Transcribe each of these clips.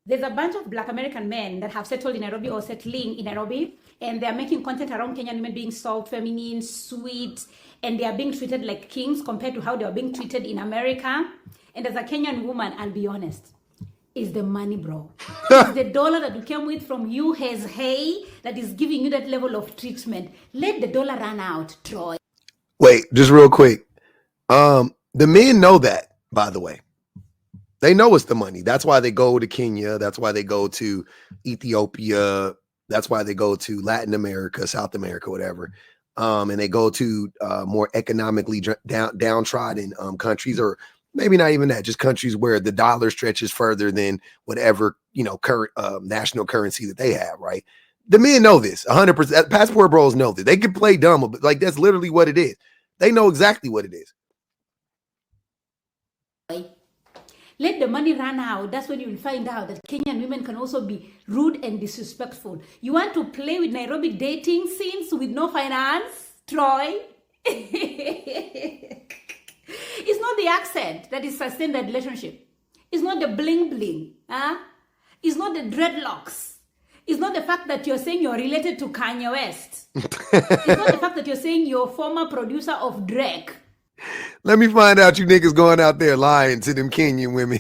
There's a bunch of Black American men that have settled in Nairobi or settling in Nairobi, and they're making content around Kenyan women being soft, feminine, sweet, and they are being treated like kings compared to how they are being treated in America. And as a Kenyan woman, I'll be honest, is the money, bro. It's the dollar that you came with from US Hey that is giving you that level of treatment. Let the dollar run out, Troy. Wait, just real quick. The men know that, by the way. They know it's the money. That's why they go to Kenya. That's why they go to Ethiopia. That's why they go to Latin America, South America, whatever. And they go to more economically downtrodden countries, or maybe not even that, just countries where the dollar stretches further than whatever, current national currency that they have, right? The men know this 100%. Passport bros know this. They can play dumb, but like that's literally what it is. They know exactly what it is. Let the money run out. That's when you will find out that Kenyan women can also be rude and disrespectful. You want to play with Nairobi dating scenes with no finance, Troy? It's not the accent that is sustained that relationship. It's not the bling bling. It's not the dreadlocks. It's not the fact that you're saying you're related to Kanye West. It's not the fact that you're saying you're former producer of Drake. Let me find out you niggas going out there lying to them Kenyan women.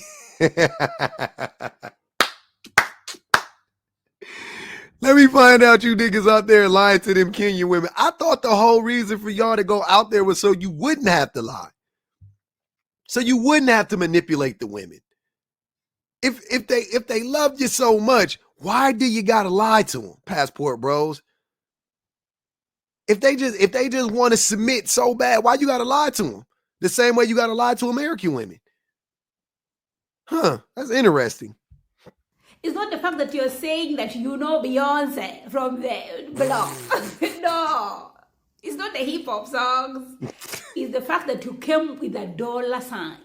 Let me find out you niggas out there lying to them Kenyan women. I thought the whole reason for y'all to go out there was so you wouldn't have to lie. So you wouldn't have to manipulate the women. If they loved you so much, why do you gotta lie to them, passport bros? If they just want to submit so bad, why you gotta lie to them? The same way you gotta lie to American women. Huh, that's interesting. It's not the fact that you're saying that you know Beyonce from the blog. No. It's not the hip hop songs. It's the fact that you came with a dollar sign.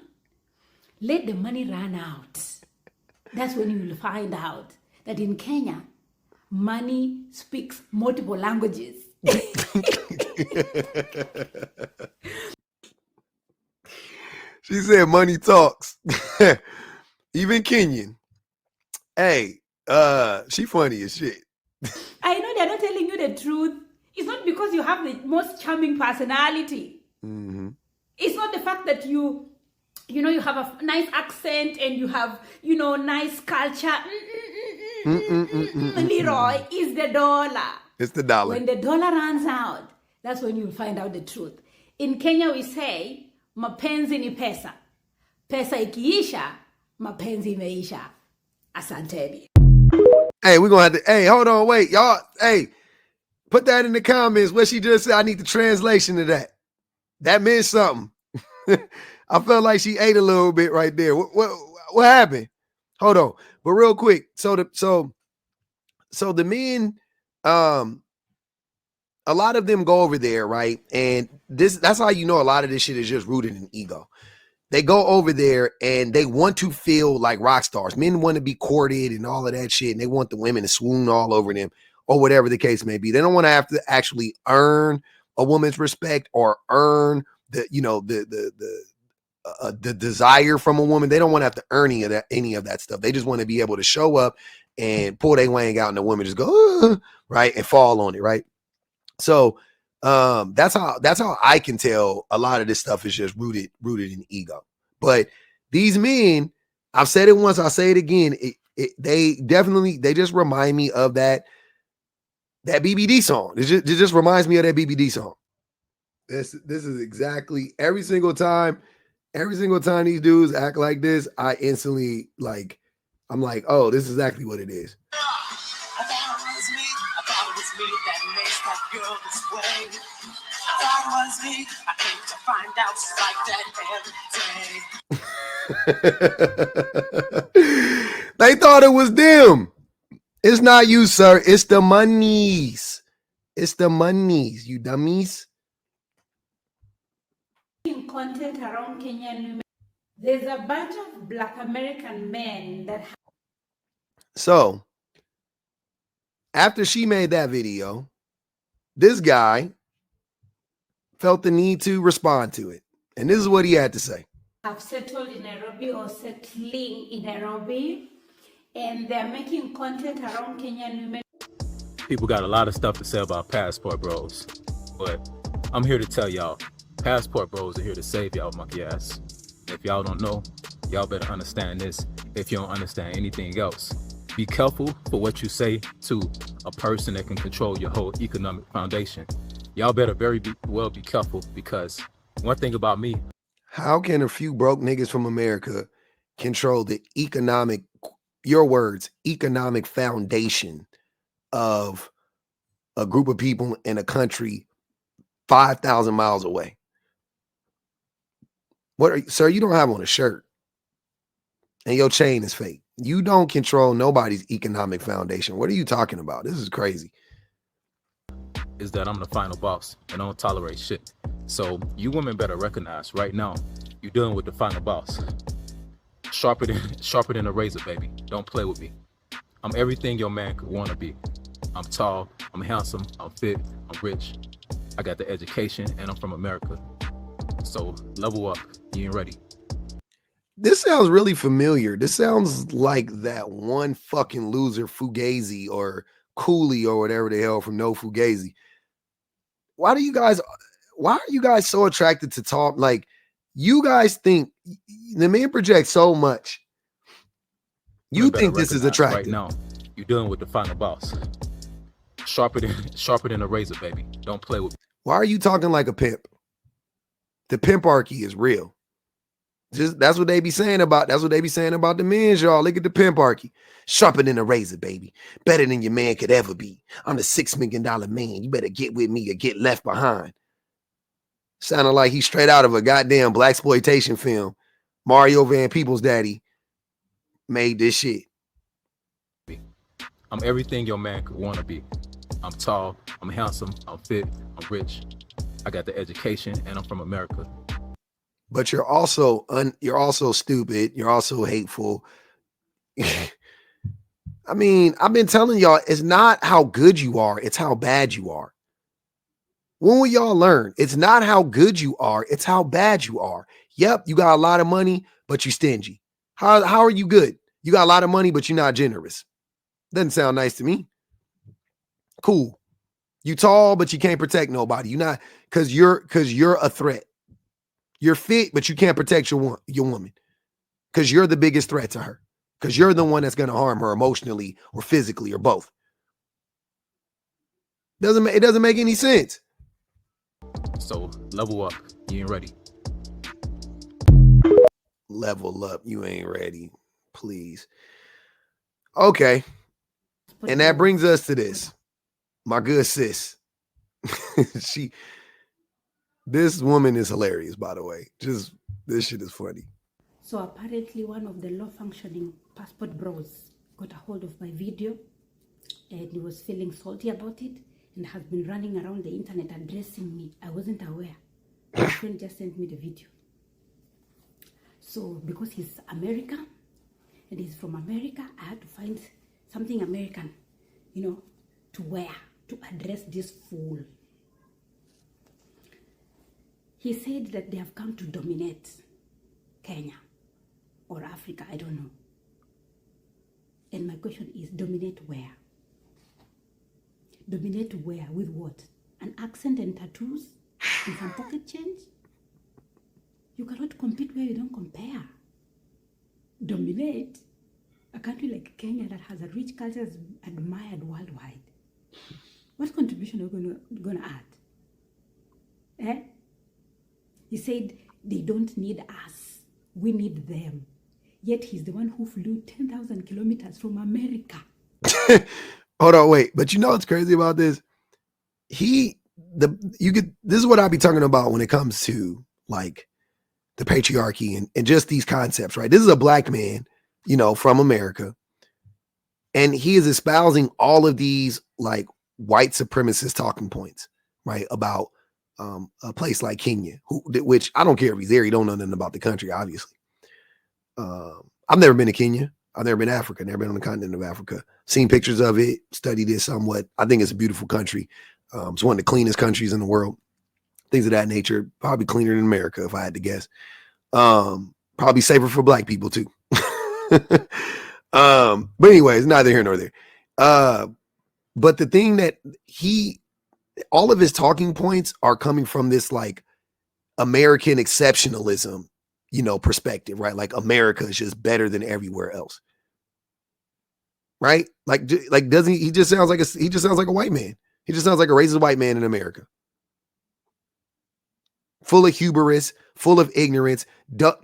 Let the money run out. That's when you will find out that in Kenya, money speaks multiple languages. She said money talks. Even Kenyan. Hey, she funny as shit. I know they're not telling you the truth. It's not because you have the most charming personality. Mm-hmm. It's not the fact that you have a nice accent and you have, nice culture. Leroy, is the dollar. It's the dollar. When the dollar runs out, that's when you'll find out the truth. In Kenya, we say, mapenzi ni pesa. Pesa ikiisha, mapenzi imeisha. Asanteni. Hey, we're going to have to, hey, hold on, wait. Y'all, hey, put that in the comments. What she just said, I need the translation of that. That meant something. I felt like she ate a little bit right there. What happened? Hold on. But real quick, so the men, a lot of them go over there, right? And that's how you know a lot of this shit is just rooted in ego. They go over there and they want to feel like rock stars. Men want to be courted and all of that shit, and they want the women to swoon all over them or whatever the case may be. They don't want to have to actually earn a woman's respect or earn the desire from a woman. They don't want to have to earn any of that stuff. They just want to be able to show up and pull their wang out, and the women just go right and fall on it, right? So that's how I can tell a lot of this stuff is just rooted in ego. But these men, I've said it once, I'll say it again. They just remind me of that BBD song. It just reminds me of that BBD song. This is exactly every single time these dudes act like this, I instantly I'm like, oh, this is exactly what it is. I thought it was me that made that girl this way. I thought it was me. I came to find out she's like that every day. They thought it was them. It's not you, sir. It's the monies. It's the monies, you dummies. Content around Kenyan women. There's a bunch of Black American men that. So, after she made that video, this guy felt the need to respond to it. And this is what he had to say. Have settled in Nairobi or settling in Nairobi, and they're making content around Kenyan women. People got a lot of stuff to say about passport bros, but I'm here to tell y'all, passport bros are here to save y'all monkey ass. If y'all don't know, y'all better understand this. If you don't understand anything else, be careful for what you say to a person that can control your whole economic foundation. Y'all better well be careful, because one thing about me. How can a few broke niggas from America control the economic, your words, economic foundation of a group of people in a country 5,000 miles away? What are you, sir? You don't have on a shirt and your chain is fake. You don't control nobody's economic foundation. What are you talking about? This is crazy. Is that I'm the final boss and I don't tolerate shit. So you women better recognize right now, you're dealing with the final boss. Sharper than a razor, baby. Don't play with me. I'm everything your man could want to be. I'm tall, I'm handsome, I'm fit, I'm rich. I got the education, and I'm from America. So level up, you ain't ready. This sounds really familiar. This sounds like that one fucking loser Fugazi or Cooley or whatever the hell from No Fugazi. Why are you guys so attracted to talk? Like, you guys think the man projects so much. You think this is attractive. Right now, you're dealing with the final boss. Sharper than a razor, baby. Don't play with me. Why are you talking like a pimp? The pimparchy is real. That's what they be saying about. That's what they be saying about the men, y'all. Look at the pimparchy. Sharper than a razor, baby. Better than your man could ever be. I'm the $6 million man. You better get with me or get left behind. Sounded like he's straight out of a goddamn blaxploitation film. Mario Van Peebles' daddy made this shit. I'm everything your man could want to be. I'm tall, I'm handsome, I'm fit, I'm rich. I got the education, and I'm from America. But you're also stupid. You're also hateful. I mean, I've been telling y'all, it's not how good you are, it's how bad you are. When will y'all learn? It's not how good you are, it's how bad you are. Yep, you got a lot of money, but you're stingy. How are you good? You got a lot of money, but you're not generous. Doesn't sound nice to me. Cool. You tall, but you can't protect nobody. You're not, because you're a threat. You're fit, but you can't protect your woman because you're the biggest threat to her, because you're the one that's going to harm her emotionally or physically or both. It doesn't make any sense. So level up. You ain't ready. Level up. You ain't ready. Please. Okay. And that brings us to this. My good sis. This woman is hilarious, by the way. Just, this shit is funny. So apparently one of the low-functioning passport bros got a hold of my video and he was feeling salty about it and has been running around the internet addressing me. I wasn't aware. My friend just sent me the video. So because he's American and he's from America, I had to find something American, to wear to address this fool. He said that they have come to dominate Kenya or Africa, I don't know. And my question is, dominate where? Dominate where? With what? An accent and tattoos? And some pocket change? You cannot compete where you don't compare. Dominate a country like Kenya that has a rich culture is admired worldwide. What contribution are we going to add? He said they don't need us. We need them. Yet he's the one who flew 10,000 kilometers from America. Hold on, wait. But you know what's crazy about this? This is what I be talking about when it comes to like the patriarchy and just these concepts, right? This is a black man, from America. And he is espousing all of these like white supremacist talking points, right? About a place like Kenya, which I don't care if he's there. He don't know nothing about the country, obviously. I've never been to Kenya. I've never been to Africa, never been on the continent of Africa. Seen pictures of it, studied it somewhat. I think it's a beautiful country. It's one of the cleanest countries in the world. Things of that nature. Probably cleaner than America, if I had to guess. Probably safer for black people too. But anyways, neither here nor there. But the thing that all of his talking points are coming from this like American exceptionalism, perspective, right? Like America is just better than everywhere else, right? Like doesn't he just sounds like a white man. He just sounds like a racist white man in America, full of hubris, full of ignorance,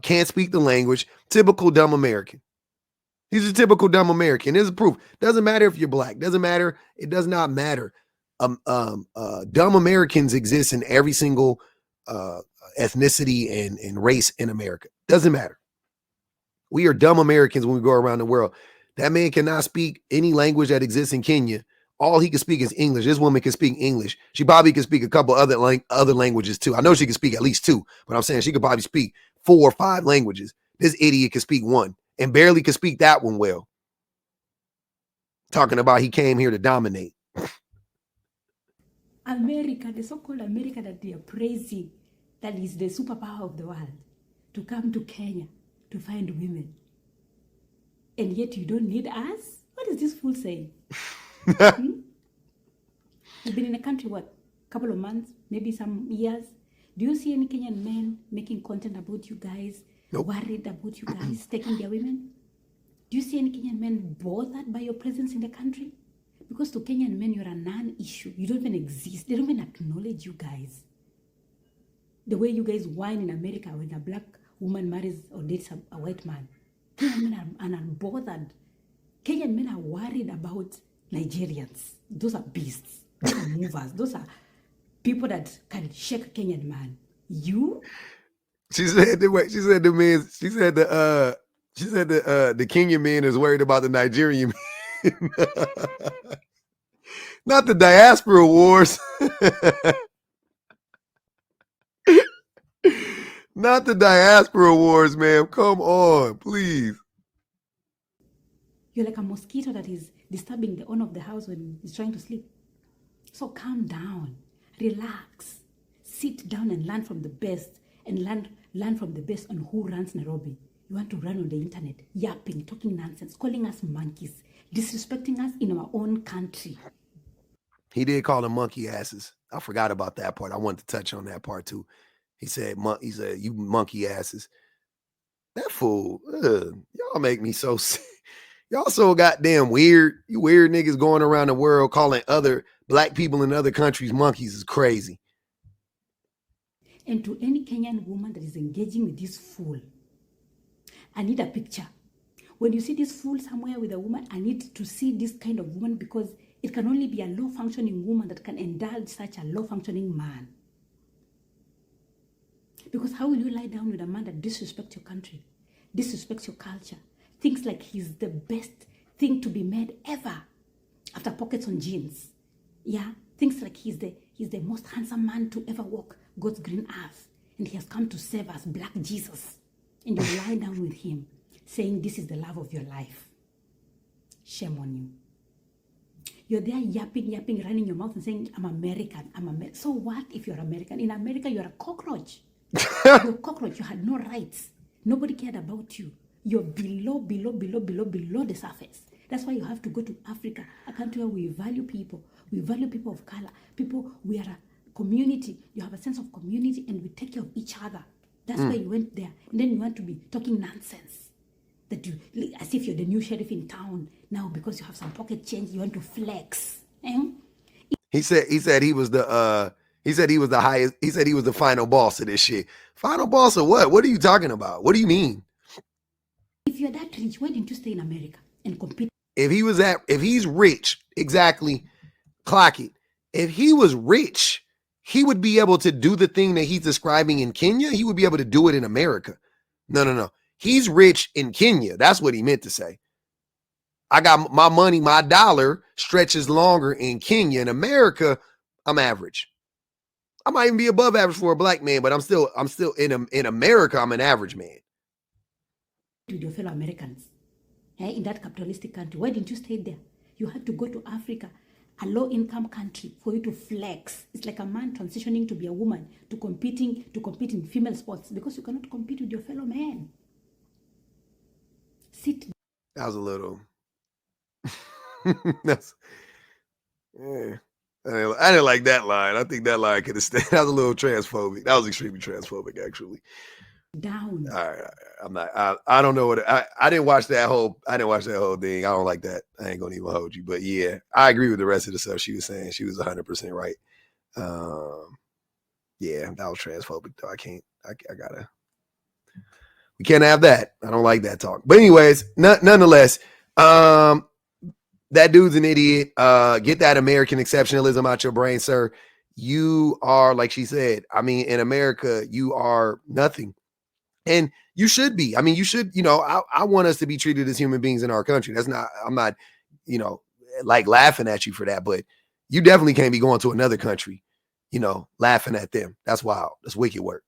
can't speak the language, typical dumb American. He's a typical dumb American. There's proof. Doesn't matter if you're black. Doesn't matter. It does not matter. Dumb Americans exist in every single ethnicity and race in America. Doesn't matter. We are dumb Americans when we go around the world. That man cannot speak any language that exists in Kenya. All he can speak is English. This woman can speak English. She probably can speak a couple other languages too. I know she can speak at least 2, but I'm saying she could probably speak 4 or 5 languages. This idiot can speak 1 and barely can speak that one well. Talking about he came here to dominate. America, the so-called America that they are praising, that is the superpower of the world, to come to Kenya to find women. And yet you don't need us? What is this fool saying? You've been in a country, what, a couple of months, maybe some years. Do you see any Kenyan men making content about you guys, Nope. worried about you guys taking their women? Do you see any Kenyan men bothered by your presence in the country? Because to Kenyan men, you're a non-issue. You don't even exist. They don't even acknowledge you guys. The way you guys whine in America when a black woman marries or dates a white man. Kenyan men are unbothered. Kenyan men are worried about Nigerians. Those are beasts. Those are movers. Those are people that can shake a Kenyan man. You? She said the Kenyan man is worried about the Nigerian man. Not the diaspora wars. Not the diaspora wars, ma'am. Come on, please. You're like a mosquito that is disturbing the owner of the house when he's trying to sleep. So calm down, relax, sit down and learn from the best, and learn from the best on who runs Nairobi. You want to run on the internet, yapping, talking nonsense, calling us monkeys, disrespecting us in our own country. He did call them monkey asses. I forgot about that part. I wanted to touch on that part too. He said, you monkey asses. That fool, y'all make me so sick. Y'all so goddamn weird. You weird niggas going around the world calling other black people in other countries monkeys is crazy. And to any Kenyan woman that is engaging with this fool, I need a picture. When you see this fool somewhere with a woman, I need to see this kind of woman, because it can only be a low-functioning woman that can indulge such a low-functioning man. Because how will you lie down with a man that disrespects your country, disrespects your culture, thinks like he's the best thing to be made ever after pockets on jeans? Yeah, thinks like he's the most handsome man to ever walk God's green earth, and he has come to save us, Black Jesus. And you lie down with him, saying this is the love of your life. Shame on you. You're there yapping, running your mouth and saying, I'm American, So what if you're American? In America, you're a cockroach. You're a cockroach. You had no rights. Nobody cared about you. You're below the surface. That's why you have to go to Africa, a country where we value people. We value people of color. We are a community. You have a sense of community, and we take care of each other. That's why you went there. And then you want to be talking nonsense. As if you're the new sheriff in town. Now, because you have some pocket change, you want to flex. He said he was the highest. He said he was the final boss of this shit. Final boss of what? What are you talking about? What do you mean? If you're that rich, why didn't you stay in America and compete? If he's rich, exactly, clock it. If he was rich, he would be able to do the thing that he's describing in Kenya. He would be able to do it in America. No. He's rich in Kenya. That's what he meant to say. I got my money, my dollar stretches longer in Kenya. In America, I'm average. I might even be above average for a black man, but I'm still in America, I'm an average man. With your fellow Americans, in that capitalistic country, why didn't you stay there? You had to go to Africa, a low-income country, for you to flex. It's like a man transitioning to be a woman, to compete in female sports, because you cannot compete with your fellow men. Sit. That was a little. That's, yeah. I didn't like that line. I think that line could have stayed. That was a little transphobic. That was extremely transphobic, actually. Down. All right, I'm not. I don't know what. I didn't watch that whole. I didn't watch that whole thing. I don't like that. I ain't gonna even hold you. But yeah, I agree with the rest of the stuff she was saying. She was 100% right. Yeah, that was transphobic though. I can't. I gotta. We can't have that. I don't like that talk. But anyways, nonetheless, that dude's an idiot. Get that American exceptionalism out your brain, sir. You are, like she said, I mean, in America, you are nothing. And you should be. I mean, you should, I want us to be treated as human beings in our country. I'm not, like laughing at you for that, but you definitely can't be going to another country, laughing at them. That's wild. That's wicked work.